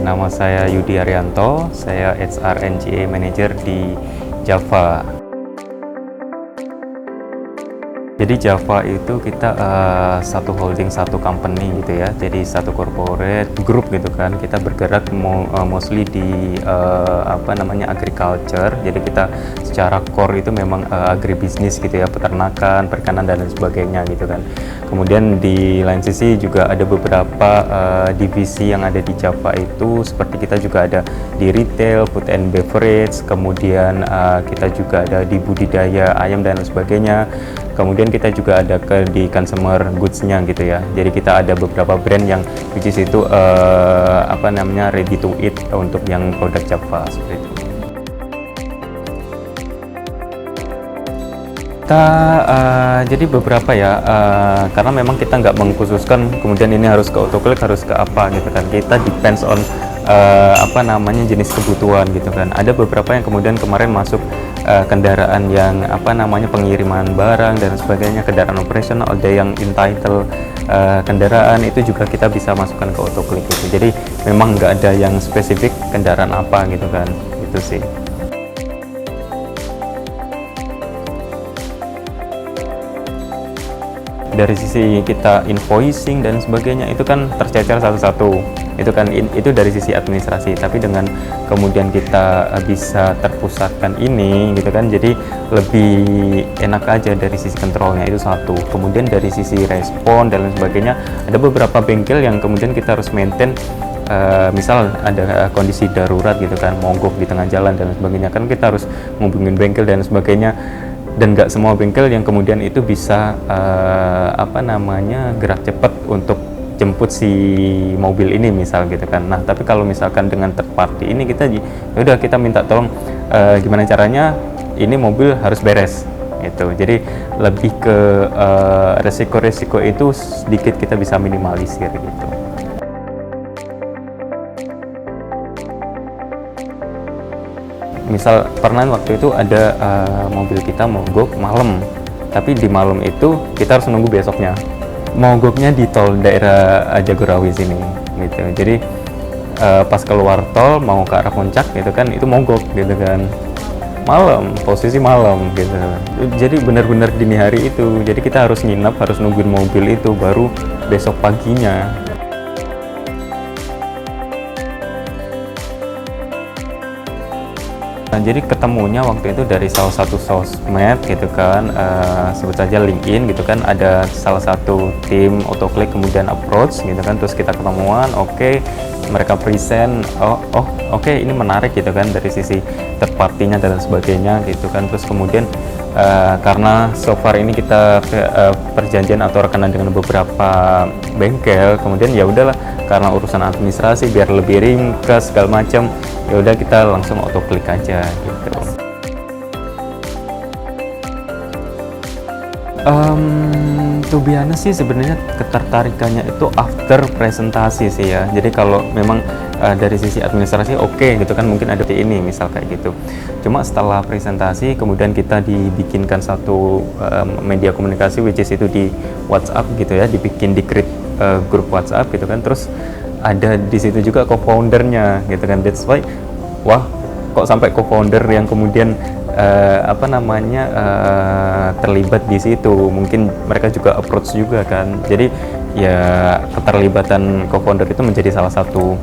nama saya Yudi Arianto, saya HR NGA Manager di Java. Jadi Java itu kita satu holding, satu company gitu ya, jadi satu corporate group gitu kan. Kita bergerak mostly di agriculture. Jadi kita secara core itu memang agribisnis gitu ya, peternakan, perikanan dan lain sebagainya gitu kan. Kemudian di lain sisi juga ada beberapa divisi yang ada di Java itu, seperti kita juga ada di retail, food and beverage, kemudian kita juga ada di budidaya ayam dan lain sebagainya. Kemudian kita juga ada di consumer goods-nya gitu ya. Jadi kita ada beberapa brand yang which is itu ready to eat untuk yang produk Java seperti itu. Kita jadi beberapa ya, karena memang kita nggak mengkhususkan kemudian ini harus ke autoclick, harus ke apa gitu kan. Kita depends on jenis kebutuhan gitu kan. Ada beberapa yang kemudian kemarin masuk kendaraan yang pengiriman barang dan sebagainya, kendaraan operasional, ada yang entitled kendaraan, itu juga kita bisa masukkan ke autoclick gitu. Jadi memang nggak ada yang spesifik kendaraan apa gitu kan, itu sih. Dari sisi kita invoicing dan sebagainya itu kan tercecer satu-satu, itu kan itu dari sisi administrasi. Tapi dengan kemudian kita bisa terpusatkan ini gitu kan, jadi lebih enak aja dari sisi kontrolnya, itu satu. Kemudian dari sisi respon dan lain sebagainya, ada beberapa bengkel yang kemudian kita harus maintain. Misal ada kondisi darurat gitu kan, mogok di tengah jalan dan sebagainya, kan kita harus ngubungin bengkel dan sebagainya. Dan nggak semua bengkel yang kemudian itu bisa gerak cepat untuk jemput si mobil ini misal gitu kan. Nah tapi kalau misalkan dengan third party ini kita udah kita minta tolong gimana caranya ini mobil harus beres gitu. Jadi lebih ke resiko-resiko itu sedikit kita bisa minimalisir gitu. Misal pernah waktu itu ada mobil kita mogok malam, tapi di malam itu kita harus nunggu besoknya. Mogoknya di tol daerah Jagorawi sini gitu. Jadi pas keluar tol mau ke arah puncak gitu kan, itu mogok gitu kan. Malam, posisi malam gitu. Jadi benar-benar dini hari itu. Jadi kita harus nginep, harus nungguin mobil itu baru besok paginya. Nah, jadi ketemunya waktu itu dari salah satu sosmed gitu kan, sebut saja LinkedIn gitu kan, ada salah satu tim autoclick kemudian approach gitu kan, terus kita ketemuan, oke, mereka present, oke, ini menarik gitu kan dari sisi third party-nya dan sebagainya gitu kan. Terus kemudian karena so far ini kita perjanjian atau rekanan dengan beberapa bengkel, kemudian ya udahlah, karena urusan administrasi biar lebih ringkas segala macam, ya udah kita langsung autoclick aja gitu. To be honest sih sebenarnya ketertarikannya itu after presentasi sih ya. Jadi kalau memang dari sisi administrasi oke gitu kan, mungkin ada ini misal kayak gitu. Cuma setelah presentasi kemudian kita dibikinkan satu media komunikasi which is itu di WhatsApp gitu ya, dibikin di create grup WhatsApp gitu kan, terus ada di situ juga co-foundernya gitu kan. That's why wah kok sampai co-founder yang kemudian terlibat di situ, mungkin mereka juga approach juga kan. Jadi ya keterlibatan co-founder itu menjadi salah satu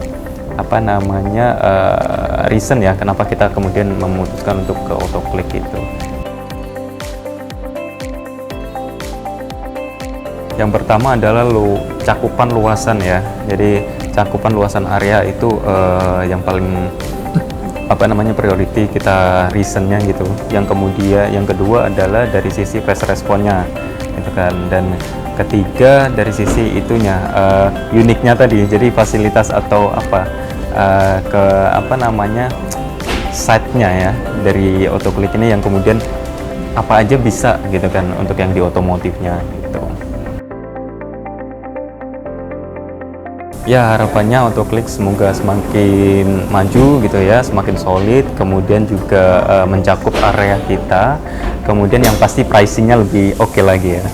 reason ya kenapa kita kemudian memutuskan untuk ke autoclick itu. Yang pertama adalah cakupan luasan ya. Jadi cakupan luasan area itu yang paling priority kita reasonnya gitu. Yang kemudian yang kedua adalah dari sisi fast responnya gitu kan. Dan ketiga dari sisi itunya uniknya tadi, jadi fasilitas atau site-nya ya dari autoclick ini yang kemudian apa aja bisa gitu kan untuk yang di otomotifnya gitu. Ya harapannya autoclick semoga semakin maju gitu ya, semakin solid, kemudian juga mencakup area kita, kemudian yang pasti pricingnya lebih oke lagi ya.